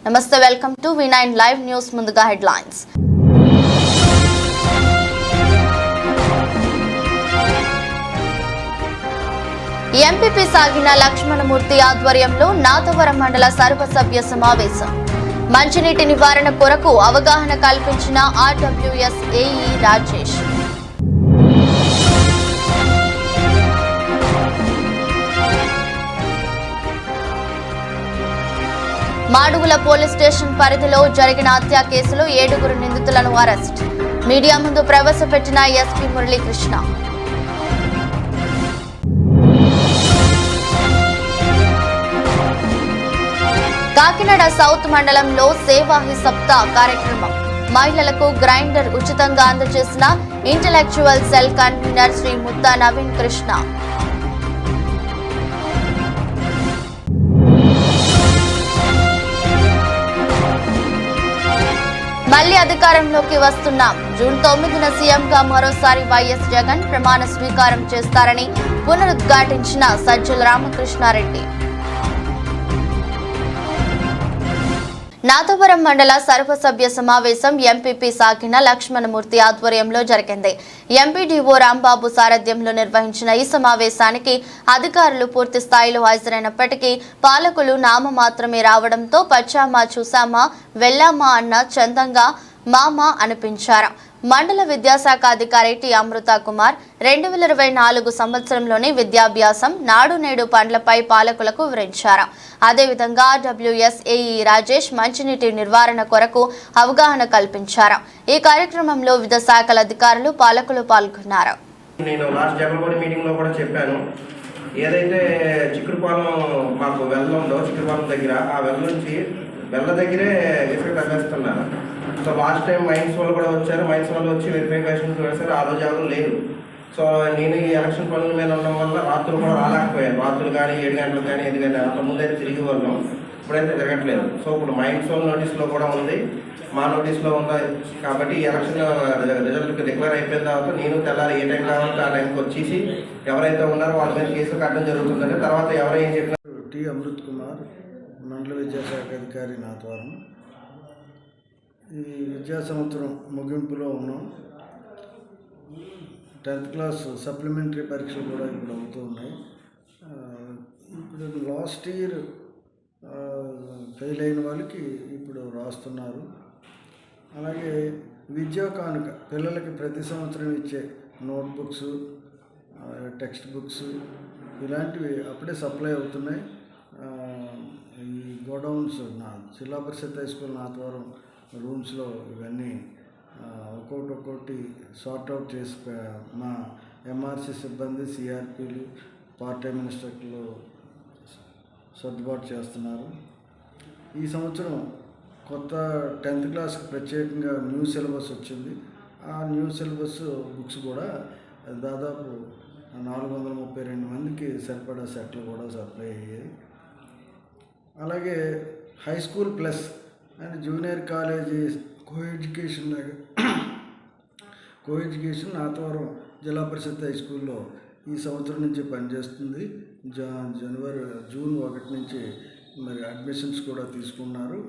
నమస్తే, welcome to V9 live news. ముందుగా headlines. MPP సాగిన లక్ష్మణమూర్తి ఆధ్వర్యంలో నాతవరం మండల సర్వసభ్య సమావేశం. మంచినీటి నివారణ కొరకు అవగాహన కల్పించిన RWS AE Rajesh. Madugula police station పరిధిలో జరిగిన హత్య కేసులో 7 నిందితులను అరెస్ట్. మీడియా ముందు ప్రవేశపెట్టిన SP మురళీకృష్ణ. కాకినాడ సౌత్ మండలంలో సేవా హి సప్తా కార్యక్రమం. మహిళలకు గ్రైండర్ ఉచితంగా అందజేసిన intellectual cell convener Shri Mutta Naveen Krishna. మళ్లీ అధికారంలోకి వస్తున్నాం. జూన్ 9న సీఎంగా మరోసారి వైఎస్ జగన్ ప్రమాణ స్వీకారం చేస్తారని పునరుద్ఘాటించిన సజ్జల రామకృష్ణారెడ్డి. నాతవరం మండల సర్వసభ్య సమావేశం ఎంపీపీ సాగిన లక్ష్మణమూర్తి ఆధ్వర్యంలో జరిగింది. ఎంపీడీఓ రాంబాబు సారథ్యంలో నిర్వహించిన ఈ సమావేశానికి అధికారులు పూర్తి స్థాయిలో హాజరైనప్పటికీ పాలకులు నామమాత్రమే రావడంతో పచ్చామా చూసామా వెళ్లామా అన్న చందంగా మామ అనిపించారు. మండల విద్యాశాఖ అధికారి టి అమృత కుమార్ 2024 సంవత్సరంలోని విద్యాభ్యాసం నాడు నేడు పనులపై పాలకులకు వివరించారు. అదేవిధంగా RWS AE రాజేష్ మంచినీటి నిర్వహణ కొరకు అవగాహన కల్పించారు. ఈ కార్యక్రమంలో వివిధ శాఖల అధికారులు పాలకులు పాల్గొన్నారు. నేను లాస్ట్ జగన్మోహన్ మీటింగ్ లో కూడా చెప్పాను, ఏదైతే చిక్కుడుపాలెం మాకు వెల్ల ఉందో చిక్కుడుపాలెం దగ్గర ఆ వెల్ల నుంచి వెల్ల దగ్గరే ఇసుక తగ్గిస్తున్నారు. సో లాస్ట్ టైం మైన్స్ వాళ్ళు కూడా వచ్చారు, మైన్స్ వాళ్ళు వచ్చి వెరిఫికేషన్ చేశారు. ఆ రోజు ఎవరు లేరు. సో నేను ఈ ఎలక్షన్ పనుల మీద ఉండడం వల్ల రాత్రులు కూడా రాలేకపోయాను. రాత్రులు కానీ 7 గంటలకు కానీ 8 గంటలు అంత ముందైతే తిరిగి వాళ్ళం, ఇప్పుడైతే తిరగట్లేదు. సో ఇప్పుడు మైన్స్ వాళ్ళ నోటీస్లో కూడా ఉంది, మా నోటీస్లో ఉంది. కాబట్టి ఈ ఎలక్షన్ రిజల్ట్ డిక్లేర్ అయిపోయిన తర్వాత నేను తెల్లారి ఏ టైం కావాలంటే ఆ టైంకి వచ్చేసి ఎవరైతే ఉన్నారో వాళ్ళ మీద కేసులు కట్టడం జరుగుతుందంటే తర్వాత ఎవరైనా చెప్పినారు. టి అమృత్ కుమార్, మండల విద్యాశాఖ అధికారి నాతవరం. ఈ విద్యా సంవత్సరం ముగింపులో ఉన్నాం. 10th క్లాస్ సప్లిమెంటరీ పరీక్షలు కూడా ఇప్పుడు అవుతూ ఉన్నాయి. ఇప్పుడు లాస్ట్ ఇయర్ ఫెయిల్ అయిన వాళ్ళకి ఇప్పుడు రాస్తున్నారు. అలాగే విద్యా కానుక పిల్లలకి ప్రతి సంవత్సరం ఇచ్చే నోట్బుక్స్, టెక్స్ట్ బుక్స్ ఇలాంటివి అప్పుడే సప్లై అవుతున్నాయి. ఈ గోడౌన్స్ జిల్లా పరిషత్ హై స్కూల్ నాతవరం రూమ్స్లో ఇవన్నీ ఒక్కొక్కటి సార్ట్అవుట్ చేసి మా MRC సిబ్బంది, CRPలు, పార్ట్ టైం ఇన్స్ట్రక్టర్లు సర్దుబాటు చేస్తున్నారు. ఈ సంవత్సరం కొత్త 10th క్లాస్కి ప్రత్యేకంగా న్యూ సిలబస్ వచ్చింది. ఆ న్యూ సిలబస్ బుక్స్ కూడా దాదాపు 432 మందికి సరిపడా సెట్లు కూడా సప్లై అయ్యాయి. అలాగే high school plus and junior college coeducation Nathavaram జిల్లా పరిషత్ హై స్కూల్లో ఈ సంవత్సరం నుంచి పనిచేస్తుంది. జూన్ 1 నుంచి మరి అడ్మిషన్స్ కూడా తీసుకున్నారు.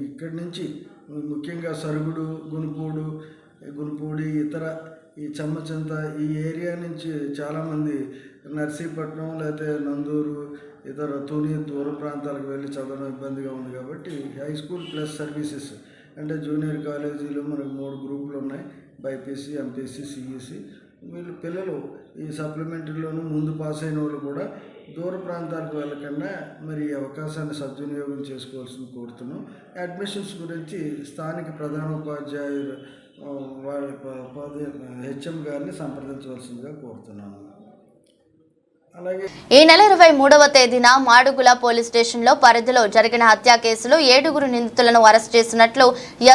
ఇక్కడి నుంచి ముఖ్యంగా సరుగుడు, గునుపూడి ఇతర ఈ చమ్మచంత ఈ ఏరియా నుంచి చాలామంది నర్సీపట్నం లేకపోతే నందూరు ఇతర తుని దూర ప్రాంతాలకు వెళ్ళి చదవడం ఇబ్బందిగా ఉంది. కాబట్టి హై స్కూల్ ప్లస్ సర్వీసెస్ అంటే జూనియర్ కాలేజీలో మనకు 3 గ్రూపులు ఉన్నాయి, BIPC, MPC, CEC. వీళ్ళు పిల్లలు ఈ సప్లిమెంటరీలోనూ ముందు పాస్ అయిన వాళ్ళు కూడా దూర ప్రాంతాలకు వెళ్ళకుండా మరి ఈ అవకాశాన్ని సద్వినియోగం చేసుకోవాల్సింది కోరుతున్నాం. అడ్మిషన్స్ గురించి స్థానిక ప్రధానోపాధ్యాయులు వాళ్ళ HM గారిని సంప్రదించవలసిందిగా కోరుతున్నాను. ఈ నెల 23వ తేదీన మాడుగుల పోలీస్ స్టేషన్లో పరిధిలో జరిగిన హత్య కేసులో 7 నిందితులను అరెస్ట్ చేసినట్లు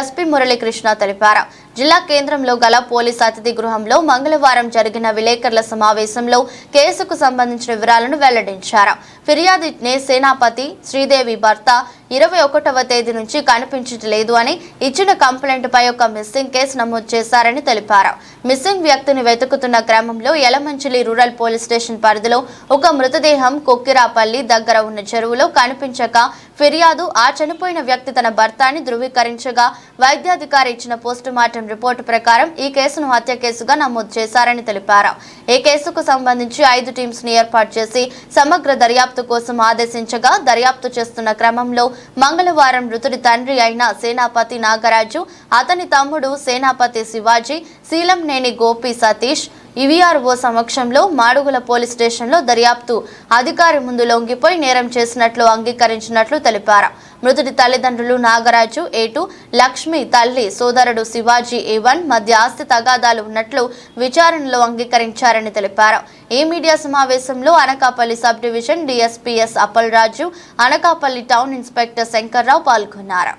SP మురళీకృష్ణ తెలిపారు. జిల్లా కేంద్రంలో గల పోలీస్ అతిథి గృహంలో మంగళవారం జరిగిన విలేకరుల సమావేశంలో కేసుకు సంబంధించిన వివరాలను వెల్లడించారు. ఫిర్యాదు సేనాపతి శ్రీదేవి భర్త 21వ తేదీ నుంచి కనిపించట్లేదు అని ఇచ్చిన కంప్లైంట్ పై ఒక మిస్సింగ్ కేసు నమోదు చేశారని తెలిపారు. మిస్సింగ్ వ్యక్తిని వెతుకుతున్న క్రమంలో యలమంచిలి రూరల్ పోలీస్ స్టేషన్ పరిధిలో ఒక మృతదేహం కొక్కిరాపల్లి దగ్గర ఉన్న చెరువులో కనిపించక ఫిర్యాదు ఆ చనిపోయిన వ్యక్తి తన భర్త అని ధృవీకరించగా వైద్యాధికారి ఇచ్చిన పోస్టుమార్టం రిపోర్టు ప్రకారం ఈ కేసును హత్య కేసుగా నమోదు చేశారని తెలిపారు. ఈ కేసుకు సంబంధించి 5 టీమ్స్ ని ఏర్పాటు చేసి సమగ్ర దర్యాప్తు కోసం ఆదేశించగా దర్యాప్తు చేస్తున్న క్రమంలో మంగళవారం మృతుడి తండ్రి అయిన సేనాపతి నాగరాజు, అతని తమ్ముడు సేనాపతి శివాజీ, శీలంనేని గోపి సతీష్ ఈవీఆర్ఓ సమక్షంలో మాడుగుల పోలీస్ స్టేషన్లో దర్యాప్తు అధికారి ముందు లొంగిపోయి నేరం చేసినట్లు అంగీకరించినట్లు తెలిపారు. మృతుడి తల్లిదండ్రులు నాగరాజు A2, లక్ష్మి తల్లి సోదరుడు శివాజీ A1 మధ్య ఆస్తి తగాదాలు ఉన్నట్లు విచారణలో అంగీకరించారని తెలిపారు. ఈ మీడియా సమావేశంలో Anakapalli sub division DSPS Appalaraju, Anakapalli town inspector Shankarrao పాల్గొన్నారు.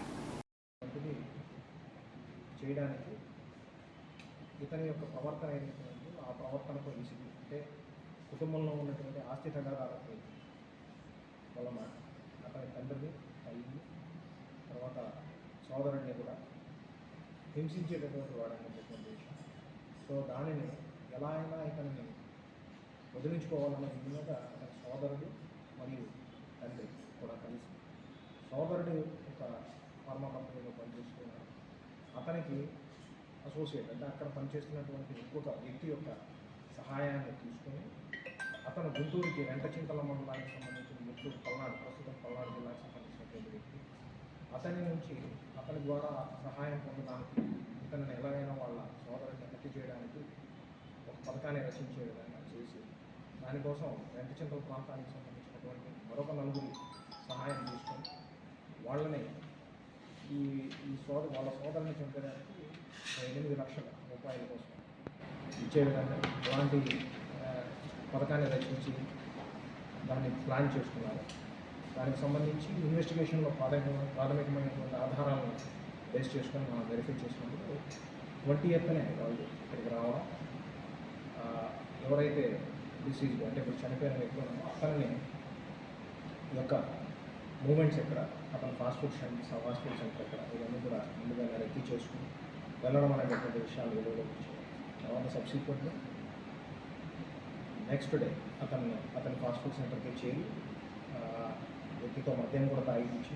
ప్రవర్తనకు అంటే కుటుంబంలో ఉన్నటువంటి ఆస్తి తగాదాలకు వలన అతని తండ్రిని, తల్లిని, తర్వాత సోదరుడిని కూడా హింసించేటటువంటి వాడనేటటువంటి విషయం. సో దానిని ఎలా అయినా ఇతన్ని వదిలించుకోవాలన్న ఇది మీద అతని సోదరుడు మరియు తండ్రి కూడా కలిసి, సోదరుడు ఒక ఫార్మా కంపెనీలో పనిచేస్తున్నారు. అతనికి అసోసియేట్ అంటే అక్కడ పనిచేస్తున్నటువంటి ఇంకొక వ్యక్తి యొక్క సహాయాన్ని తీసుకొని అతను గుంటూరుకి రెంటచింతల మండలానికి సంబంధించిన గుంటూరు పల్నాడు, ప్రస్తుతం పల్నాడు జిల్లాకు సంబంధించినటువంటి వ్యక్తి. అతని నుంచి అతని ద్వారా సహాయం పొందడానికి ఇతను ఎలాగైనా వాళ్ళ సోదరుని హత్య చేయడానికి ఒక పథకాన్ని రచించే విధంగా చేసి దానికోసం రెంటచింతల ప్రాంతానికి సంబంధించినటువంటి మరొక 4 సహాయం తీసుకొని వాళ్ళని వాళ్ళ సోదరుని చంపడానికి 8 లక్షల రూపాయల కోసం ఇచ్చే విధంగా ఇలాంటి పథకాన్ని రచించి దాన్ని ప్లాన్ చేసుకున్నారు. దానికి సంబంధించి ఇన్వెస్టిగేషన్లో ప్రాథమికమైనటువంటి ఆధారాలను బేస్ చేసుకొని మనం వెరిఫై చేసినప్పుడు 20th వాళ్ళు ఇక్కడికి రావడం, ఎవరైతే డిసీజ్ అంటే ఇప్పుడు చనిపోయిన వ్యక్తి ఉన్నామో అతన్ని యొక్క మూమెంట్స్ ఎక్కడ, అతను ఫాస్ట్ ఫుడ్ సెంటర్ ఎక్కడ, ఇవన్నీ కూడా ముందుగా రెక్కి చేసుకుని వెళ్ళడం అనేటటువంటి విషయాలు వెలుగులోకి వచ్చాయి. తర్వాత సబ్సిక్వెంట్గా నెక్స్ట్ డే అతని ఫాస్ట్ ఫుడ్ సెంటర్కి చేరి వ్యక్తితో మద్యం కూడా తాగించి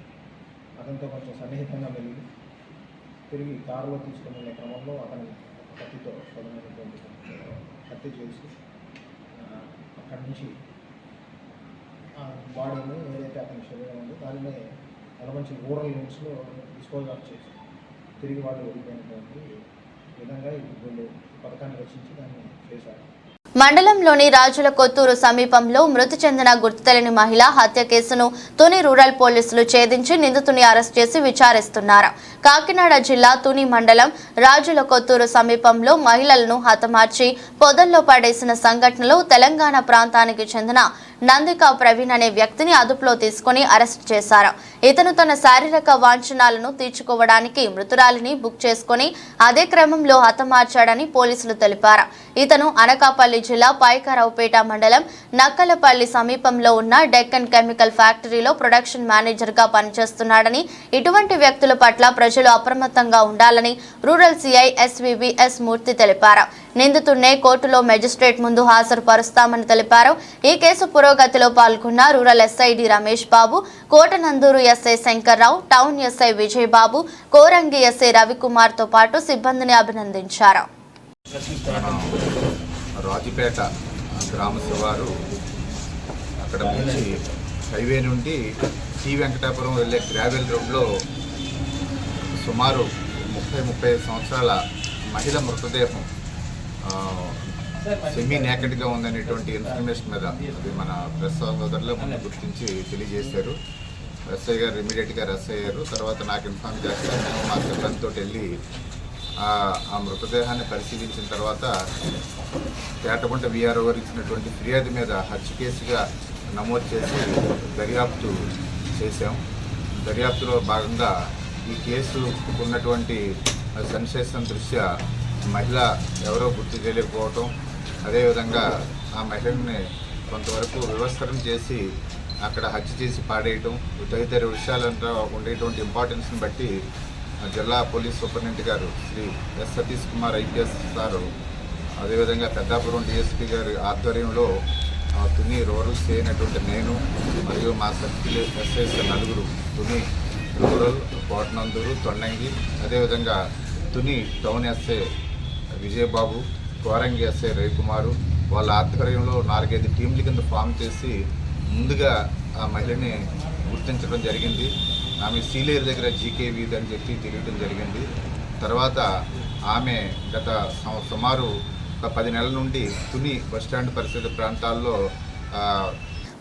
అతనితో కొంచెం సన్నిహితంగా మెలిగి తిరిగి కారులో తీసుకుని వెళ్ళే క్రమంలో అతని కత్తితో పదమైనటువంటి హత్య చేసి అక్కడి నుంచి బాడీని ఏదైతే అతని శరీరం ఉందో దానిని మంచి రూరల్ యూనిట్స్లో డిస్పోజ్ ఆఫ్ చేసి తిరిగి వాళ్ళు వెళ్ళిపోయినటువంటి విధంగా వీళ్ళు పథకాన్ని రచించి దాన్ని చేశారు. మండలంలోని రాజుల కొత్తూరు సమీపంలో మృతి చెందిన గుర్తు తెలియని మహిళ హత్య కేసును తుని రూరల్ పోలీసులు ఛేదించి నిందితుని అరెస్ట్ చేసి విచారిస్తున్నారు. కాకినాడ జిల్లా తుని మండలం రాజుల కొత్తూరు సమీపంలో మహిళలను హతమార్చి పొదల్లో పడేసిన సంఘటనలో తెలంగాణ ప్రాంతానికి చెందిన నందికా ప్రవీణ్ అనే వ్యక్తిని అదుపులో తీసుకుని అరెస్ట్ చేశారు. ఇతను తన శారీరక వాంఛనాలను తీర్చుకోవడానికి మృతురాలిని బుక్ చేసుకుని అదే క్రమంలో హతమార్చాడని పోలీసులు తెలిపారు. ఇతను అనకాపల్లి జిల్లా పైకారావుపేట మండలం నక్కలపల్లి సమీపంలో ఉన్న డెక్కన్ కెమికల్ ఫ్యాక్టరీలో ప్రొడక్షన్ మేనేజర్ గా పనిచేస్తున్నాడని, ఇటువంటి వ్యక్తుల పట్ల ప్రజలు అప్రమత్తంగా ఉండాలని రూరల్ సిఐ SVVS మూర్తి తెలిపారు. నిందితుడినే కోర్టులో మెజిస్ట్రేట్ ముందు హాజరుపరుస్తామని తెలిపారు. ఈ కేసు పురోగతిలో పాల్గొన్న rural SID Ramesh Babu, Kotanandur SI Shankarrao, town SI Vijayababu, Korangi SI Ravikumar తో పాటు సిబ్బందిని అభినందించారు. రాజుపేట గ్రామ శివారు అక్కడ నుంచి హైవే నుండి టీ వెంకటాపురం వెళ్ళే గ్రావెల్ రోడ్లో సుమారు 30-35 సంవత్సరాల మహిళ మృతదేహం సెమీ నేకెడ్గా ఉందనేటువంటి ఇన్ఫర్మేషన్ మీద అది మన ప్రెస్ సోదరులు ముందు గుర్తించి తెలియజేశారు. ఎస్ఐ గారు ఇమీడియట్గా అరెస్ట్ అయ్యారు. తర్వాత నాకు ఇన్ఫార్మ్ చేస్తే మేము మా సిబ్బందితో వెళ్ళి ఆ మృతదేహాన్ని పరిశీలించిన తర్వాత పేటగుంట VRO గారు ఇచ్చినటువంటి ఫిర్యాదు మీద హత్య కేసుగా నమోదు చేసి దర్యాప్తు చేశాం. దర్యాప్తులో భాగంగా ఈ కేసు ఉన్నటువంటి సెన్సేషన్ దృష్ట్యా మహిళ ఎవరో గుర్తు చేయలేకపోవటం, అదేవిధంగా ఆ మహిళని కొంతవరకు వివస్త్రం చేసి అక్కడ హత్య చేసి పాడేయటం, తదితర విషయాలంతా ఉండేటువంటి ఇంపార్టెన్స్ని బట్టి జిల్లా పోలీస్ సూపరింటెండెంట్ గారు Shri S Satish Kumar IPS sir, అదేవిధంగా పెద్దాపురం DSP గారి ఆధ్వర్యంలో తుని రూరల్ సే అయినటువంటి నేను మరియు మా సర్కిల్ ఎస్ఐస్ నలుగురు తుని రూరల్ కోటనందూరు తొండంగి అదేవిధంగా Tuni town SI Vijayababu Korangi SI Ravikumar వాళ్ళ ఆధ్వర్యంలో 4-5 టీంల కింద ఫామ్ చేసి ముందుగా ఆ మహిళని గుర్తించడం జరిగింది. ఆమె సీలేరు దగ్గర జీకే వీధి అని చెప్పి తెలియడం జరిగింది. తర్వాత ఆమె గత సుమారు 10 నెలల నుండి తుని బస్టాండ్ పరిసర ప్రాంతాల్లో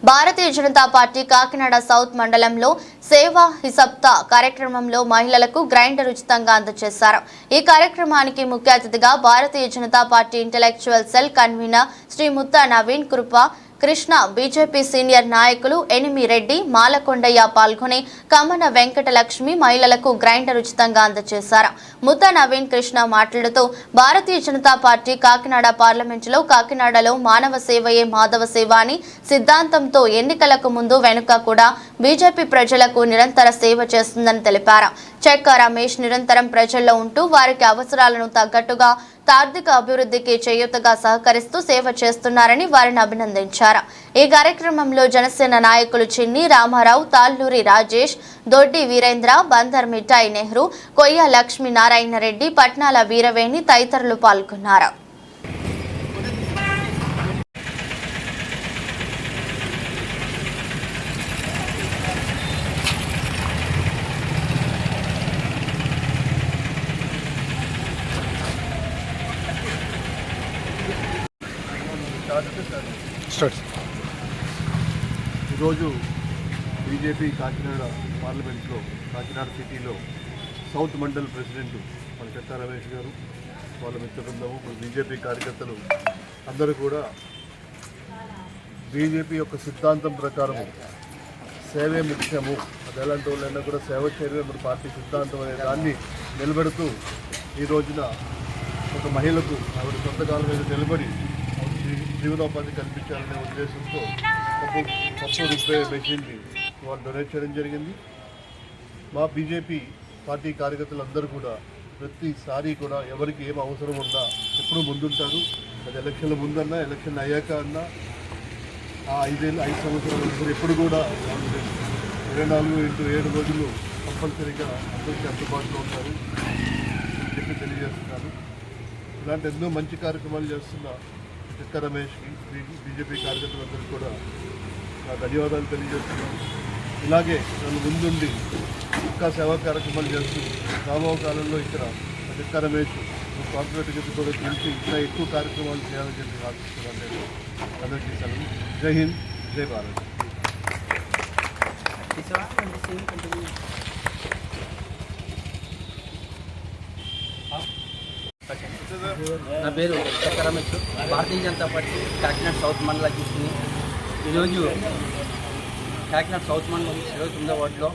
భారతీయ జనతా పార్టీ కాకినాడ సౌత్ మండలంలో సేవా హి సప్తా కార్యక్రమంలో మహిళలకు గ్రైండర్ ఉచితంగా అందజేశారు. ఈ కార్యక్రమానికి ముఖ్య అతిథిగా Bharatiya Janata party intellectual cell convener Shri Mutta Naveen Krupa Krishna, BJP senior నాయకులు ఎనిమిరెడ్డి, మాలకొండయ్య పాల్గొని కమ్మన వెంకటలక్ష్మి మహిళలకు గ్రైండర్ ఉచితంగా అందజేశారు. ముత్తా నవీన్ కృష్ణ మాట్లాడుతూ భారతీయ జనతా పార్టీ కాకినాడ పార్లమెంటులో కాకినాడలో మానవ సేవయే మాధవ సేవ అని సిద్ధాంతంతో ఎన్నికలకు ముందు వెనుక కూడా బీజేపీ ప్రజలకు నిరంతర సేవ చేస్తుందని తెలిపారు. చెక్క రమేష్ నిరంతరం ప్రజల్లో ఉంటూ వారికి అవసరాలను తగ్గట్టుగా ఆర్థిక అభివృద్ధికి చేయూతగా సహకరిస్తూ సేవ చేస్తున్నారని వారిని అభినందించారు. ఈ కార్యక్రమంలో జనసేన నాయకులు చిన్ని రామారావు, తాళ్ళూరి రాజేష్, దొడ్డి వీరేంద్ర, బందర్ మిఠాయి నెహ్రూ, కొయ్య లక్ష్మీనారాయణ రెడ్డి, పట్నాల వీరవేణి తదితరులు పాల్గొన్నారు. ఈరోజు బీజేపీ కాకినాడ పార్లమెంట్లో కాకినాడ సిటీలో సౌత్ మండల్ ప్రెసిడెంట్ మన చెత్త రమేష్ గారు, వాళ్ళ మిత్ర బృందము, బీజేపీ కార్యకర్తలు అందరూ కూడా బీజేపీ యొక్క సిద్ధాంతం ప్రకారము సేవే ముఖ్యము, అది ఎలాంటి వాళ్ళైనా కూడా సేవ చేయడమే మన పార్టీ సిద్ధాంతం అనే దాన్ని నిలబెడుతూ ఈ రోజున ఒక మహిళకు ఆవిడ సొంత కాలం మీద నిలబడి జీవనోపాధి కల్పించాలనే ఉద్దేశంతో పప్పు రుబ్బే మెషిన్ని వాళ్ళు డొనేట్ చేయడం జరిగింది. మా బీజేపీ పార్టీ కార్యకర్తలందరూ కూడా ప్రతిసారి కూడా ఎవరికి ఏం అవసరం ఉన్నా ఎప్పుడూ ముందుంటారు. అది ఎలక్షన్ల ముందన్నా ఎలక్షన్ అయ్యాక అన్నా ఆ 5 సంవత్సరాలు ఎప్పుడు కూడా 24x7 రోజులు కంపల్సరీగా అందరికీ అందుబాటులో ఉంటారు అని చెప్పి తెలియజేస్తున్నారు. ఇలాంటి ఎన్నో మంచి కార్యక్రమాలు చేస్తున్న చెక్క రమేష్కి, బీజేపీ కార్యకర్తలందరూ కూడా నా ధన్యవాదాలు తెలియజేస్తున్నాను. ఇలాగే నన్ను ముందుండి ఇంకా సేవా కార్యక్రమాలు చేస్తూ రాబో కాలంలో ఇక్కడ చెక్క రమేష్ కార్పొరేట్ కింద కూడా గెలిచి ఇంకా ఎక్కువ కార్యక్రమాలు చేయాలని చెప్పి ఆశిస్తున్నాను. నేను అందరికీ సెలవు. జై హింద్, జై భారత్. నా పేరు చెక్క రమేష్, భారతీయ జనతా పార్టీ కాకినాడ సౌత్ మండల అధ్యక్షుడిని. ఈరోజు కాకినాడ సౌత్ మండలం 29వ వార్డులో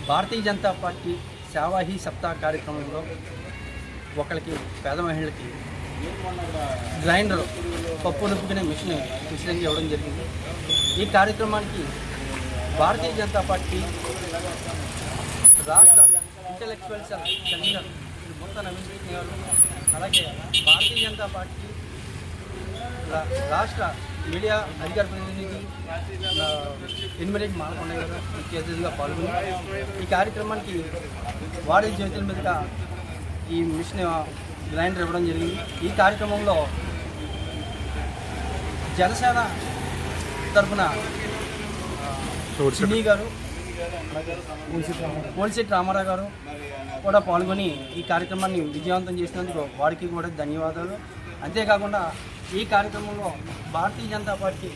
భారతీయ జనతా పార్టీ సేవా హి సప్తా కార్యక్రమంలో ఒకరికి పేద మహిళలకి గ్రైండర్ పప్పు రుబ్బుకునే మిషన్ ఉచితంగా ఇవ్వడం జరిగింది. ఈ కార్యక్రమానికి భారతీయ జనతా పార్టీ రాష్ట్ర intellectual cell convener Mutha Naveen గారు, అలాగే భారతీయ జనతా పార్టీ రాష్ట్ర మీడియా అధికార ప్రతినిధి ఎనిమిరెడ్డి మాలకొండయ్య గారు ముఖ్య అతిథిగా పాల్గొని ఈ కార్యక్రమానికి వారి చేతుల మీదుగా ఈ మిషన్ గ్రైండర్ ఇవ్వడం జరిగింది. ఈ కార్యక్రమంలో జనసేన తరఫున చిన్ని గారు, పోలిశెట్టి రామారావు గారు కూడా పాల్గొని ఈ కార్యక్రమాన్ని విజయవంతం చేసినందుకు వారికి కూడా ధన్యవాదాలు. అంతేకాకుండా ఈ కార్యక్రమంలో భారతీయ జనతా పార్టీ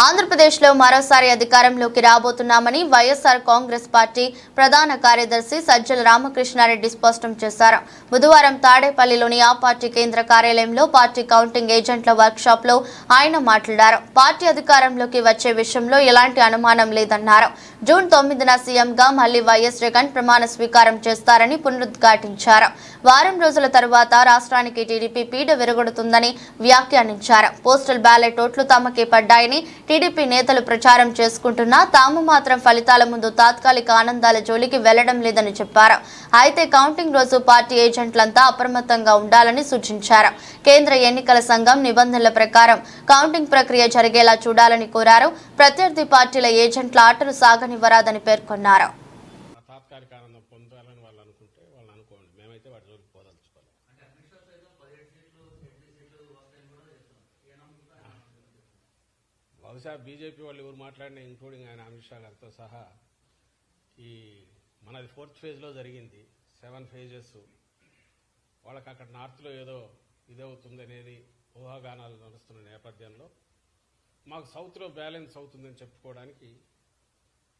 ఆంధ్రప్రదేశ్లో మరోసారి అధికారంలోకి రాబోతున్నామని వైఎస్ఆర్ కాంగ్రెస్ పార్టీ ప్రధాన కార్యదర్శి సజ్జల రామకృష్ణారెడ్డి స్పష్టం చేశారు. బుధవారం తాడేపల్లిలోని ఆ పార్టీ కేంద్ర కార్యాలయంలో పార్టీ కౌంటింగ్ ఏజెంట్ల వర్క్షాప్లో ఆయన మాట్లాడారు. పార్టీ అధికారంలోకి వచ్చే విషయంలో ఎలాంటి అనుమానం లేదన్నారు. జూన్ 9న సీఎంగా మళ్లీ వైఎస్ జగన్ ప్రమాణ స్వీకారం చేస్తారని పునరుద్ఘాటించారు. వారం రోజుల తరువాత రాష్ట్రానికి టీడీపీ పీడ విరగొడుతుందని వ్యాఖ్యానించారు. పోస్టల్ బ్యాలెట్ ఓట్లు తమకే పడ్డాయని, టీడీపీ నేతలు ప్రచారం చేసుకుంటున్నా తాము మాత్రం ఫలితాల ముందు తాత్కాలిక ఆనందాల జోలికి వెళ్లడం లేదని చెప్పారు. అయితే కౌంటింగ్ రోజు పార్టీ ఏజెంట్లంతా అప్రమత్తంగా ఉండాలని సూచించారు. కేంద్ర ఎన్నికల సంఘం నిబంధనల ప్రకారం కౌంటింగ్ ప్రక్రియ జరిగేలా చూడాలని కోరారు. ప్రత్యర్థి పార్టీల ఏజెంట్ల ఆటలు సాగనివ్వరాదని పేర్కొన్నారు. తాత్కాలిక ఆనందం పొందాలని వాళ్ళు అనుకుంటే వాళ్ళు అనుకోండి, మేమైతే వాటి జోలికి పోదలుచుకోవాలి. బహుశా బీజేపీ వాళ్ళు ఎవరు మాట్లాడినా, ఇంక్లూడింగ్ ఆయన అమిత్ షా గారితో సహా, ఈ మనది 4th ఫేజ్లో జరిగింది, 7 phases. వాళ్ళకి అక్కడ నార్త్లో ఏదో ఇదవుతుంది అనేది ఊహాగానాలు నడుస్తున్న నేపథ్యంలో మాకు సౌత్లో బ్యాలెన్స్ అవుతుందని చెప్పుకోవడానికి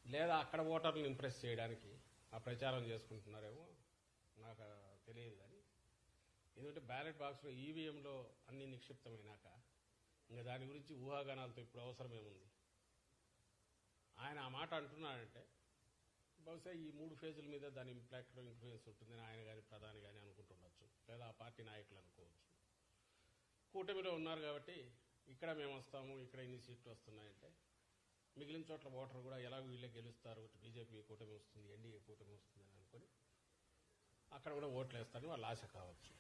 లేదా అక్కడ ఓటర్లను ఇంప్రెస్ చేయడానికి ఆ ప్రచారం చేసుకుంటున్నారేమో నాకు తెలియదు. కానీ ఎందుకంటే బ్యాలెట్ బాక్స్లో ఈవీఎంలో అన్ని నిక్షిప్తమైనాక ఇంకా దాని గురించి ఊహాగానాలతో ఇప్పుడు అవసరమేముంది. ఆయన ఆ మాట అంటున్నాడంటే బహుశా ఈ 3 ఫేజుల మీద దాని ఇంపాక్ట్ ఇన్ఫ్లుయెన్స్ ఉంటుందని ఆయన కానీ ప్రధాని కానీ అనుకుంటుండొచ్చు, లేదా ఆ పార్టీ నాయకులు అనుకోవచ్చు. కూటమిలో ఉన్నారు కాబట్టి ఇక్కడ మేము వస్తాము, ఇక్కడ ఇన్ని సీట్లు వస్తున్నాయంటే మిగిలిన చోట్ల ఓటర్ కూడా ఎలాగో వీళ్ళే గెలుస్తారు, బీజేపీ కూటమి వస్తుంది, ఎన్డీఏ కూటమి వస్తుంది అని అనుకుని అక్కడ కూడా ఓట్లు వేస్తారని వాళ్ళ ఆశ కావచ్చు.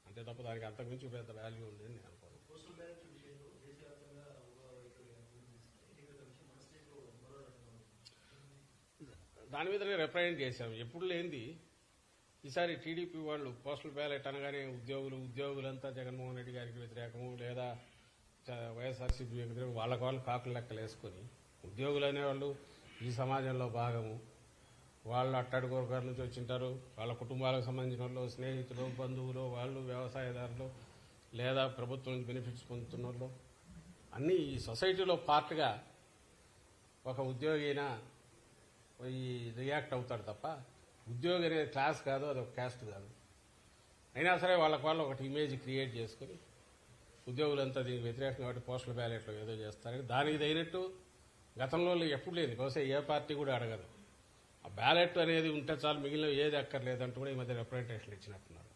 అంతే తప్ప దానికి అంతకుమించి పెద్ద వాల్యూ ఉంది అని నేను అనుకోను. దాని మీదనే రిప్రజెంట్ చేశాము. ఎప్పుడు లేనిది ఈసారి టీడీపీ వాళ్ళు పోస్టల్ బ్యాలెట్ అనగానే ఉద్యోగులంతా జగన్మోహన్ రెడ్డి గారికి వ్యతిరేకము, లేదా వైఎస్ఆర్సీపీ వ్యతిరేకం, వాళ్ళు కాకులు లెక్కలు వేసుకొని ఉద్యోగులు అనేవాళ్ళు ఈ సమాజంలో భాగము, వాళ్ళు అట్టడుగు వర్గాల నుంచి వచ్చింటారు, వాళ్ళ కుటుంబాలకు సంబంధించిన వాళ్ళు, స్నేహితులు, బంధువులు, వాళ్ళు వ్యవసాయదారులు, లేదా ప్రభుత్వం నుంచి బెనిఫిట్స్ పొందుతున్న వాళ్ళు, అన్నీ ఈ సొసైటీలో పార్ట్గా ఒక ఉద్యోగి అయినా ఈ రియాక్ట్ అవుతాడు తప్ప ఉద్యోగి అనేది క్లాస్ కాదు, అది ఒక క్యాస్ట్ కాదు. అయినా సరే వాళ్ళు ఒకటి ఇమేజ్ క్రియేట్ చేసుకుని ఉద్యోగులంతా దీనికి వ్యతిరేకంగా కాబట్టి పోస్టల్ బ్యాలెట్లో ఏదో చేస్తారని దానికి తగినట్టు గతంలో ఎప్పుడు లేదు, బహుశా ఏ పార్టీ కూడా అడగదు. ఆ బ్యాలెట్ అనేది ఉంటే చాలు, మిగిలిన ఏది అక్కర్లేదంటూ కూడా ఈ మధ్య రిప్రజెంటేషన్ ఇచ్చినట్టున్నారు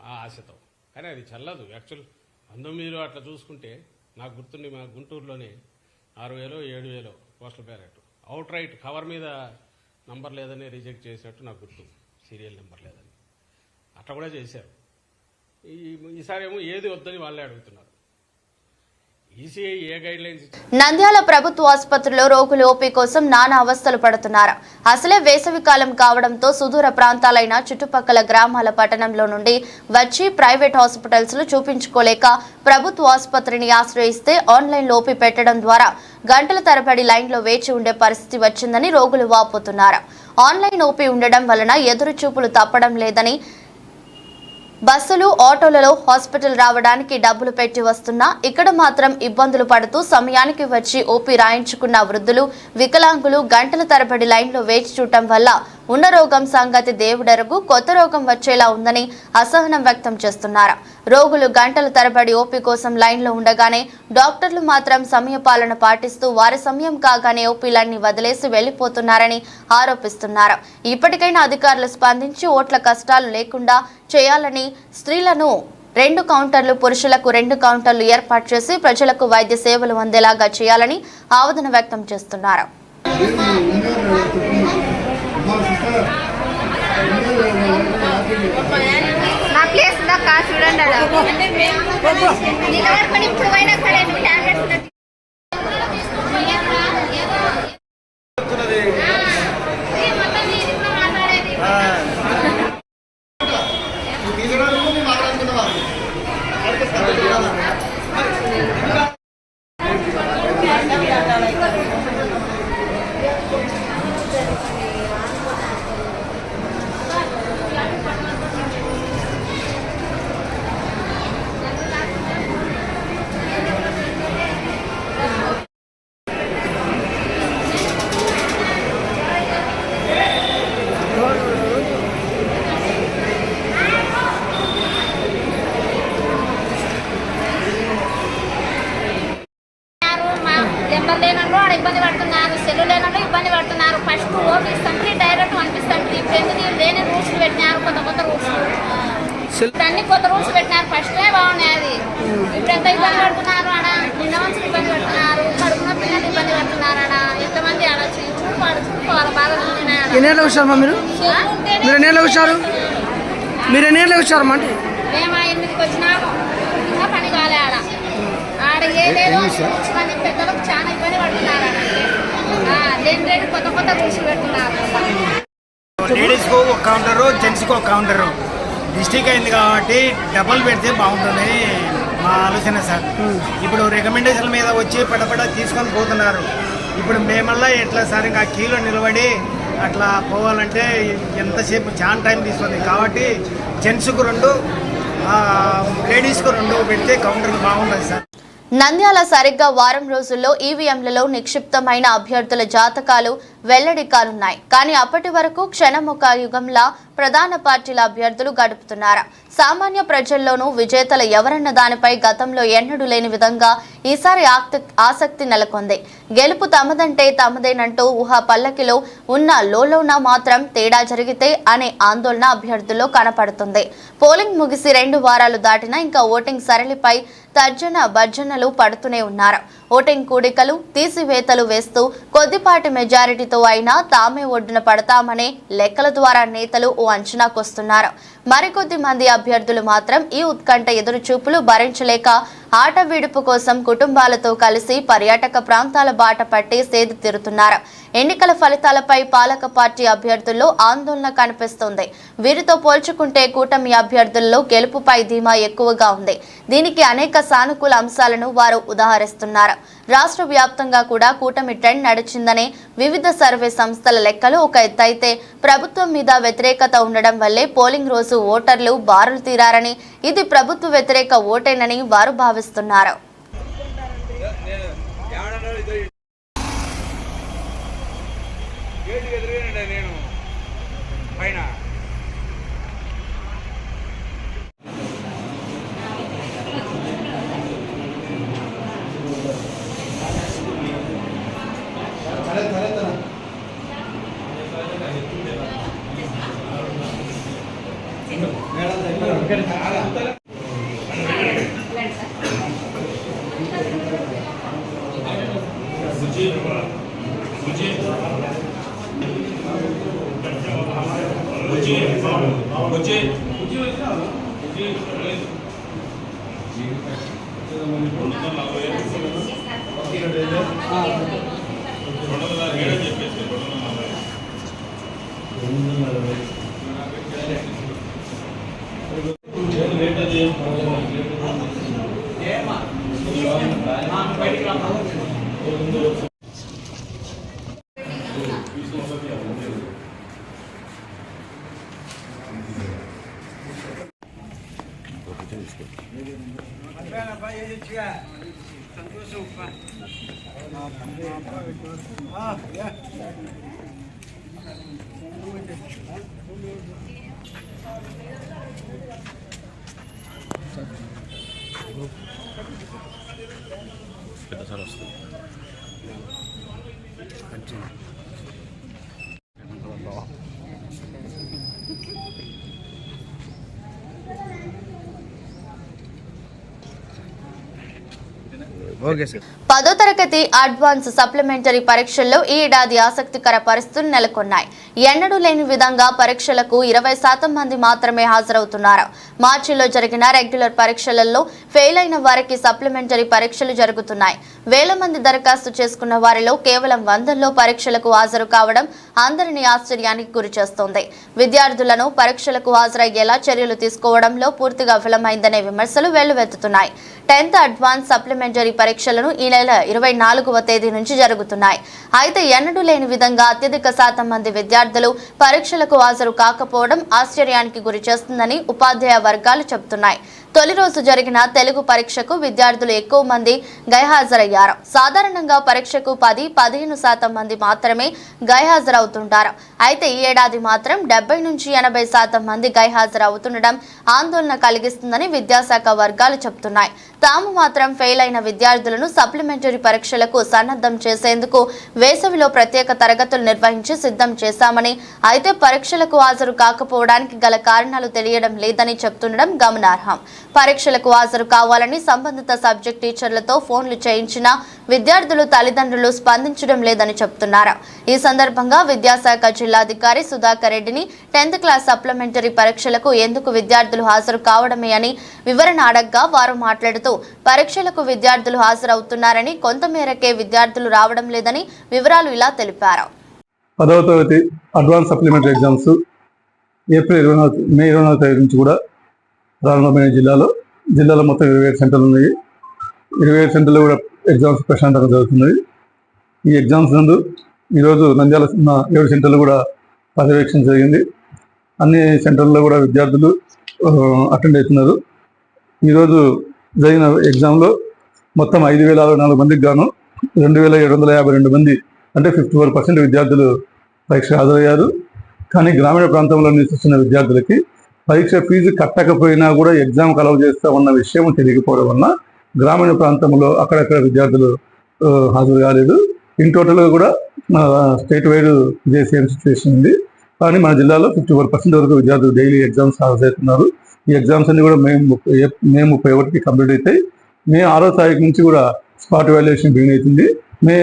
ఆ ఆశతో. కానీ అది చల్లదు. యాక్చువల్ 19 అట్లా చూసుకుంటే నాకు గుర్తుండి మా గుంటూరులోనే 6,000 7,000 postal ballot out right cover మీద నంబర్ లేదని రిజెక్ట్ చేసినట్టు నాకు గుర్తు, సీరియల్ నెంబర్ లేదని. అట్లా కూడా చేశారు. ఈసారి ఏమో ఏది వద్దని వాళ్ళే అడుగుతున్నారు. ఈసీఐ ఏ గైడ్ లైన్స్ నంద్యాల ప్రభుత్వ ఆసుపత్రిలో రోగులు ఓపీ కోసం నానా అవస్థలు పడుతున్నారు. అసలే వేసవికాలం కావడంతో సుదూర ప్రాంతాలైన చుట్టుపక్కల గ్రామాల పట్టణంలో నుండి వచ్చి ప్రైవేట్ హాస్పిటల్స్ లో చూపించుకోలేక ప్రభుత్వ ఆసుపత్రిని ఆశ్రయిస్తే ఆన్లైన్ ఓపీ పెట్టడం ద్వారా గంటల తరబడి లైన్లో వేచి ఉండే పరిస్థితి వచ్చిందని రోగులు వాపోతున్నారు. ఆన్లైన్ ఓపీ ఉండడం వలన ఎదురు చూపులు తప్పడం లేదని, బస్సులు ఆటోలలో హాస్పిటల్ రావడానికి డబ్బులు పెట్టి వస్తున్నా ఇక్కడ మాత్రం ఇబ్బందులు పడుతూ సమయానికి వచ్చి ఓపీ రాయించుకున్న వృద్ధులు, వికలాంగులు గంటల తరబడి లైన్లో వేచి చూడటం వల్ల ఉన్న రోగం సంగతి దేవుడెరుగు, కొత్త రోగం వచ్చేలా ఉందని అసహనం వ్యక్తం చేస్తున్నారు. రోగులు గంటల తరబడి ఓపీ కోసం లైన్లో ఉండగానే డాక్టర్లు మాత్రం సమయపాలన పాటిస్తూ వారి సమయం కాగానే ఓపీలన్నీ వదిలేసి వెళ్లిపోతున్నారని ఆరోపిస్తున్నారు. ఇప్పటికైనా అధికారులు స్పందించి ఓట్ల కష్టాలు లేకుండా చేయాలని, స్త్రీలను 2 కౌంటర్లు, పురుషులకు 2 కౌంటర్లు ఏర్పాటు చేసి ప్రజలకు వైద్య సేవలు అందేలాగా చేయాలని ఆవేదన వ్యక్తం చేస్తున్నారు. ఇబ్బంది పడుతున్నారు, సెల్లులేనలో ఇబ్బంది పడుతున్నారు. ఫస్ట్ ఓపీ ఇస్తాంటే డైరెక్ట్ పంపిస్తాంటే ఇప్పుడు ఎందుకు లేని రూల్స్ పెట్టినారు, కొత్త రూల్స్. అన్ని కొత్త రూల్స్ పెట్టినారు. ఫస్టే బాగున్నాయి. అది ఇప్పుడు ఎంత ఇబ్బంది పడుతున్నారు ఆడ. నిన్న మంచి ఇబ్బంది పడుతున్నారు. కడుపున పిల్లలు ఇబ్బంది పడుతున్నారు ఆడ. ఎంతమంది ఆడ చూసుకోవాలి బాగా. ఎన్ని ఏళ్ళకి వచ్చారమ్మా మీరు? మీరు ఎన్ని ఏళ్ళకి వచ్చారు? మీరు ఎన్ని ఏళ్ళకి వచ్చారమ్మా? అంటే మేము 8కి వచ్చినాము. ఇంకా పని కాలే ఆడ. ఆడ ఏదేదో మంది పెద్దలకు చాలా ఇబ్బంది పడుతున్నారు ఆడ. దేని కొత్త కొత్త రూల్స్ పెడుతున్నారు. లేడీస్కు ఒక కౌంటరు, జెంట్స్కి ఒక కౌంటరు. డిస్టిక్ అయింది కాబట్టి డబల్ పెడితే బాగుంటుందని మా ఆలోచన సార్. ఇప్పుడు రికమెండేషన్ల మీద వచ్చి పడపడ తీసుకొని పోతున్నారు. ఇప్పుడు మేమల్లా ఎట్లా సార్ ఇంకా క్యూలో నిలబడి అట్లా పోవాలంటే ఎంతసేపు చాలా టైం తీసుకుంది. కాబట్టి జెంట్స్కు 2, లేడీస్కు 2 పెడితే కౌంటర్ బాగుంటుంది సార్. నంద్యాల సరిగ్గా వారం రోజుల్లో ఈవీఎంలలో నిక్షిప్తమైన అభ్యర్థుల జాతకాలు వెల్లడి కానున్నాయి. కానీ అప్పటి వరకు క్షణముఖ యుగంలా ప్రధాన పార్టీల అభ్యర్థులు గడుపుతున్నారు. సామాన్య ప్రజల్లోనూ విజేతలు ఎవరన్న దానిపై గతంలో ఎన్నడూ లేని విధంగా ఈసారి ఆసక్తి నెలకొంది. గెలుపు తమదంటే తమదేనంటూ ఊహా పల్లకిలో ఉన్న లోలోన మాత్రం తేడా జరిగితే అనే ఆందోళన అభ్యర్థుల్లో కనపడుతుంది. పోలింగ్ ముగిసి 2 వారాలు దాటినా ఇంకా ఓటింగ్ సరళిపై తర్జన భర్జనలు పడుతూనే ఉన్నారు. ఓటింగ్ కూడికలు తీసివేతలు వేస్తూ కొద్దిపాటి మెజారిటీతో అయినా తామే ఒడ్డున పడతామనే లెక్కల ద్వారా నేతలు ఓ అంచనాకొస్తున్నారు. మరికొద్ది మంది అభ్యర్థులు మాత్రం ఈ ఉత్కంఠ ఎదురుచూపులు భరించలేక ఆట విడుపు కోసం కుటుంబాలతో కలిసి పర్యాటక ప్రాంతాల బాట పట్టి సేద తీరుతున్నారు. ఎన్నికల ఫలితాలపై పాలక పార్టీ అభ్యర్థుల్లో ఆందోళన కనిపిస్తోంది. వీరితో పోల్చుకుంటే కూటమి అభ్యర్థుల్లో గెలుపుపై ధీమా ఎక్కువగా ఉంది. దీనికి అనేక సానుకూల అంశాలను వారు ఉదాహరిస్తున్నారు. రాష్ట్ర వ్యాప్తంగా కూడా కూటమి ట్రెండ్ నడిచిందనే వివిధ సర్వే సంస్థల లెక్కలు ఒక ఎత్తైతే ప్రభుత్వం మీద వ్యతిరేకత ఉండడం వల్లే పోలింగ్ రోజు ఓటర్లు బారులు తీరారని, ఇది ప్రభుత్వ వ్యతిరేక ఓటేనని వారు భావిస్తున్నారు. Okay sir. 10వ తరగతి అడ్వాన్స్ సప్లిమెంటరీ పరీక్షల్లో ఈ ఏడాది ఆసక్తికర పరిస్థితులు నెలకొన్నాయి. ఎన్నడూ లేని విధంగా పరీక్షలకు 20% మంది మాత్రమే హాజరవుతున్నారు. మార్చిలో జరిగిన రెగ్యులర్ పరీక్షలలో ఫెయిల్ అయిన వారికి సప్లిమెంటరీ పరీక్షలు జరుగుతున్నాయి. వేల మంది దరఖాస్తు చేసుకున్న వారిలో కేవలం 100లో పరీక్షలకు హాజరు కావడం అందరినీ ఆశ్చర్యానికి గురిచేస్తోంది. విద్యార్థులను పరీక్షలకు హాజరయ్యేలా చర్యలు తీసుకోవడంలో పూర్తిగా విఫలమైందనే విమర్శలు వెల్లువెత్తుతున్నాయి. 10th అడ్వాన్స్ సప్లిమెంటరీ పరీక్షలను ఈ నెల 24వ తేదీ నుంచి జరుగుతున్నాయి. అయితే ఎన్నడూ లేని విధంగా అత్యధిక శాతం మంది విద్యార్థులు పరీక్షలకు హాజరు కాకపోవడం ఆశ్చర్యానికి గురిచేస్తుందని ఉపాధ్యాయ వర్గాలు చెబుతున్నాయి. తొలి రోజు జరిగిన తెలుగు పరీక్షకు విద్యార్థులు ఎక్కువ మంది గైహాజరయ్యారు. సాధారణంగా పరీక్షకు 10-15% మంది మాత్రమే గైహాజరవుతుంటారు. అయితే ఈ ఏడాది మాత్రం 70 నుంచి 80% మంది గైహాజరవుతుండడం ఆందోళన కలిగిస్తుందని విద్యాశాఖ వర్గాలు చెబుతున్నాయి. తాము మాత్రం ఫెయిల్ అయిన విద్యార్థులను సప్లిమెంటరీ పరీక్షలకు సన్నద్ధం చేసేందుకు వేసవిలో ప్రత్యేక తరగతులు నిర్వహించి సిద్ధం చేశామని, అయితే పరీక్షలకు హాజరు కాకపోవడానికి గల కారణాలు తెలియడం లేదని చెప్తుండడం గమనార్హం. పరీక్షలకు హాజరు కావాలని సంబంధిత సబ్జెక్ట్ టీచర్లతో ఫోన్లు చేయించిన విద్యార్థులు తల్లిదండ్రులు స్పందించడం లేదని చెప్తున్నారు. ఈ సందర్భంగా విద్యాశాఖ జిల్లాధికారి సుధాకర్ రెడ్డిని 10th క్లాస్ సప్లిమెంటరీ పరీక్షలకు ఎందుకు విద్యార్థులు హాజరు కావడమే అని వివరణ అడగ్గా వారు మాట్లాడుతూ పరీక్షలకు విద్యార్థులు హాజరవుతున్నారని, కొంతమేరకే విద్యార్థులు రావడం లేదని వివరాలు ఇలా తెలిపారు. 10వ తరగతి advance supplementary exams April May 20వ తేదీ నుంచి కూడా ప్రారంభమైన జిల్లాలో మొత్తం 27 సెంటర్లు ఉన్నాయి. 27 సెంటర్లు కూడా ఎగ్జామ్స్ ప్రశాంతంగా జరుగుతున్నాయి. ఈ ఎగ్జామ్స్ నందు ఈరోజు నంద్యాల 7 సెంటర్లు కూడా పర్యవేక్షణ జరిగింది. అన్ని సెంటర్లలో కూడా విద్యార్థులు అటెండ్ అవుతున్నారు. ఈరోజు జరిగిన ఎగ్జామ్లో మొత్తం 5,064 మందికి గాను 2,752 మంది అంటే 54% విద్యార్థులు పరీక్ష హాజరయ్యారు. కానీ గ్రామీణ ప్రాంతంలో నివసిస్తున్న విద్యార్థులకి పరీక్ష ఫీజు కట్టకపోయినా కూడా ఎగ్జామ్కి అలౌ చేస్తా ఉన్న విషయం తెలియకపోవడం వల్ల గ్రామీణ ప్రాంతంలో అక్కడక్కడ విద్యార్థులు హాజరు కాలేదు. ఇన్ టోటల్గా కూడా స్టేట్ వైడ్ ఇదే సేమ్ సిచ్యువేషన్ ఉంది. కానీ మన జిల్లాలో 54% వరకు విద్యార్థులు డైలీ ఎగ్జామ్స్ హాజరవుతున్నారు. ఈ ఎగ్జామ్స్ అన్ని కూడా మే 31కి కంప్లీట్ అవుతాయి. మే 6వ తారీఖు నుంచి కూడా స్పాట్ వాల్యుయేషన్ బిగిన్ అవుతుంది. మే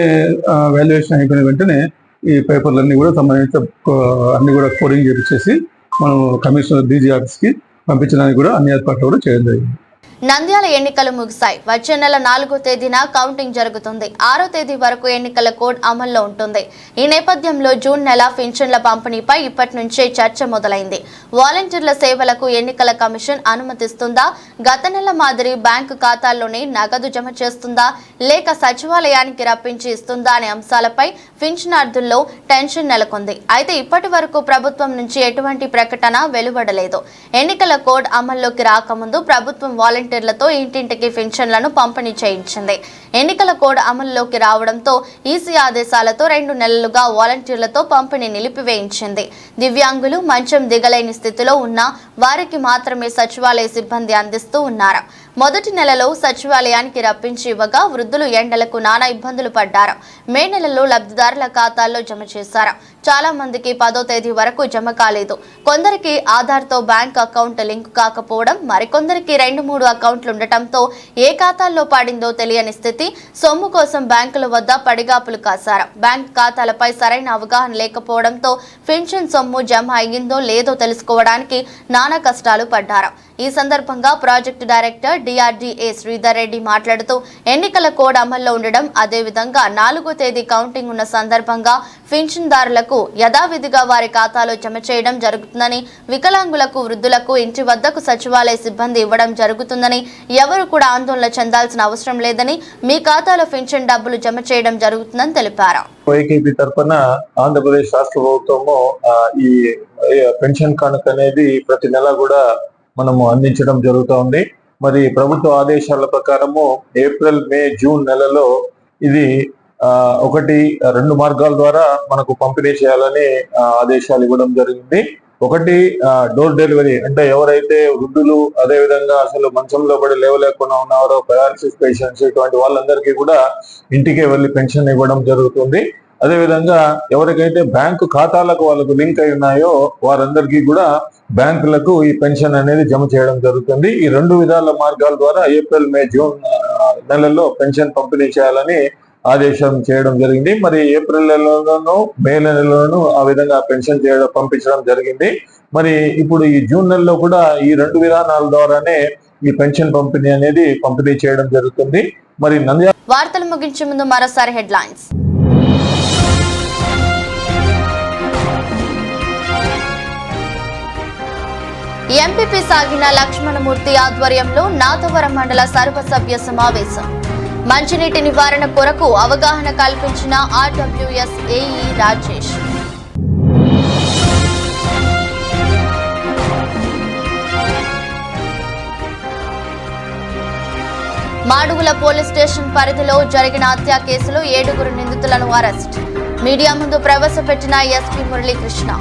వాల్యుయేషన్ అయిపోయిన వెంటనే ఈ పేపర్లన్నీ కూడా సంబంధించిన అన్ని కూడా కోడింగ్ చేపించేసి మనం కమిషనర్ డీజీ ఆఫీస్కి పంపించడానికి కూడా అన్ని ఏర్పాట్లు కూడా చేయడం జరిగింది. నంద్యాల ఎన్నికలు ముగిశాయి. వచ్చే నెల 4వ తేదీన కౌంటింగ్ జరుగుతుంది. 6వ తేదీ వరకు ఎన్నికల కోడ్ అమల్లో ఉంటుంది. ఈ నేపథ్యంలో జూన్ నెల పింఛన్ల పంపిణీపై ఇప్పటి నుంచే చర్చ మొదలైంది. వాలంటీర్ల సేవలకు ఎన్నికల కమిషన్ అనుమతిస్తుందా? గత నెల మాదిరి బ్యాంకు ఖాతాల్లోనే నగదు జమ చేస్తుందా, లేక సచివాలయానికి రప్పించి ఇస్తుందా అనే అంశాలపై పింఛనార్థుల్లో టెన్షన్ నెలకొంది. అయితే ఇప్పటి వరకు ప్రభుత్వం నుంచి ఎటువంటి ప్రకటన వెలువడలేదు. ఎన్నికల కోడ్ అమల్లోకి రాకముందు ప్రభుత్వం వాలంటీర్లతో ఇంటింటికి పింఛన్లను పంపిణీ చేయించింది. ఎన్నికల కోడ్ అమల్లోకి రావడంతో ఈసీ ఆదేశాలతో 2 నెలలుగా వాలంటీర్లతో పంపిణీ నిలిపివేయించింది. దివ్యాంగులు మంచం దిగలేని స్థితిలో ఉన్న వారికి మాత్రమే సచివాలయ సిబ్బంది అందిస్తూ ఉన్నారు. మొదటి నెలలో సచివాలయానికి రప్పించి ఇవ్వగా వృద్ధులు ఎండలకు నానా ఇబ్బందులు పడ్డారు. మే నెలలో లబ్ధిదారుల ఖాతాల్లో జమ చేశారు. చాలా మందికి 10వ తేదీ వరకు జమ కాలేదు. కొందరికి ఆధార్తో బ్యాంక్ అకౌంట్ లింక్ కాకపోవడం, మరికొందరికి 2-3 అకౌంట్లు ఉండటంతో ఏ ఖాతాల్లో పడిందో తెలియని స్థితి. సొమ్ము కోసం బ్యాంకుల వద్ద పడిగాపులు కాశారు. బ్యాంక్ ఖాతాలపై సరైన అవగాహన లేకపోవడంతో పింఛన్ సొమ్ము జమ అయ్యిందో లేదో తెలుసుకోవడానికి నానా కష్టాలు పడ్డారు. ఈ సందర్భంగా project director DRDA Sridhar Reddy మాట్లాడుతూ ఎన్నికల కోడ్ అమల్లో ఉండడం, అదేవిధంగా 4వ తేదీ కౌంటింగ్ ఉన్న సందర్భంగా పింఛన్దారులకు యథావిధిగా వారి ఖాతాలో జమ చేయడం జరుగుతుందని, వికలాంగులకు, వృద్ధులకు ఇంటి వద్దకు సచివాలయ సిబ్బంది ఇవ్వడం జరుగుతుందని, ఎవరు కూడా ఆందోళన చెందాల్సిన అవసరం లేదని, మీ ఖాతాలో పింఛన్ డబ్బులు జమ చేయడం జరుగుతుందని తెలిపారు. వైకేపీ తరఫున ఆంధ్రప్రదేశ్ రాష్ట్ర ప్రభుత్వము ఈ పెన్షన్ కానుక అనేది ప్రతి నెల కూడా మనము అందించడం జరుగుతూ ఉంది. మరి ప్రభుత్వ ఆదేశాల ప్రకారము ఏప్రిల్, మే, జూన్ నెలలో ఇది 1-2 మార్గాల ద్వారా మనకు పంపిణీ చేయాలని ఆదేశాలు ఇవ్వడం జరిగింది. ఒకటి డోర్ డెలివరీ, అంటే ఎవరైతే వృద్ధులు, అదేవిధంగా అసలు మంచంలో పడి లేవలేకుండా ఉన్నారో, పెరాలసిస్ పేషెంట్స్, ఇటువంటి వాళ్ళందరికీ కూడా ఇంటికే వెళ్ళి పెన్షన్ ఇవ్వడం జరుగుతుంది. అదేవిధంగా ఎవరికైతే బ్యాంకు ఖాతాలకు వాళ్ళకు లింక్ అయి ఉన్నాయో వారందరికీ కూడా బ్యాంకులకు ఈ పెన్షన్ అనేది జమ చేయడం జరుగుతుంది. ఈ 2 విధాల మార్గాల ద్వారా ఏప్రిల్, మే, జూన్ నెలల్లో పెన్షన్ పంపిణీ చేయాలని ఆదేశం చేయడం జరిగింది. మరి ఏప్రిల్ నెలలోనూ, మే నెలలోనూ ఆ విధంగా పెన్షన్ పంపించడం జరిగింది. మరి ఇప్పుడు ఈ జూన్ నెలలో కూడా ఈ 2 విధానాల ద్వారానే ఈ పెన్షన్ పంపిణీ చేయడం జరుగుతుంది. మరి నంద్యాల వార్తలు ముగించే ముందు మరోసారి హెడ్లైన్స్. ఎంపీపీ సాగిన లక్ష్మణమూర్తి ఆధ్వర్యంలో నాథవరం మండల సర్వసభ్య సమావేశం. మంచినీటి నివారణ కొరకు అవగాహన కల్పించిన RWS AE Rajesh. Madugula police station పరిధిలో జరిగిన హత్య కేసులో 7 నిందితులను అరెస్ట్. మీడియా ముందు ప్రవేశపెట్టిన ఎస్పీ మురళీకృష్ణ.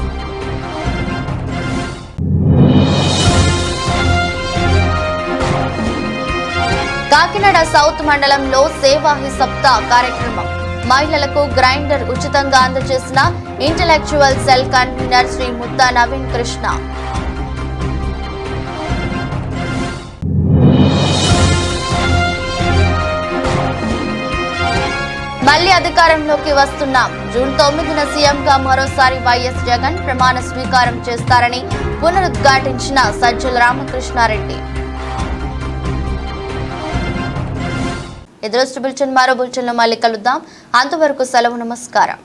కాకినాడ సౌత్ మండలంలో సేవా హి సప్తా కార్యక్రమం. మహిళలకు గ్రైండర్ ఉచితంగా అందజేసిన intellectual cell convener Shri Mutta Naveen Krishna. మళ్లీ అధికారంలోకి వస్తున్నాం. జూన్ 9న సీఎంగా మరోసారి వైఎస్ జగన్ ప్రమాణ స్వీకారం చేస్తారని పునరుద్ఘాటించిన సజ్జల రామకృష్ణారెడ్డి. ఎదురొస్తు బులెటిన్ మరో బులెటిన్లో మళ్ళీ కలుద్దాం. అంతవరకు సెలవు. నమస్కారం.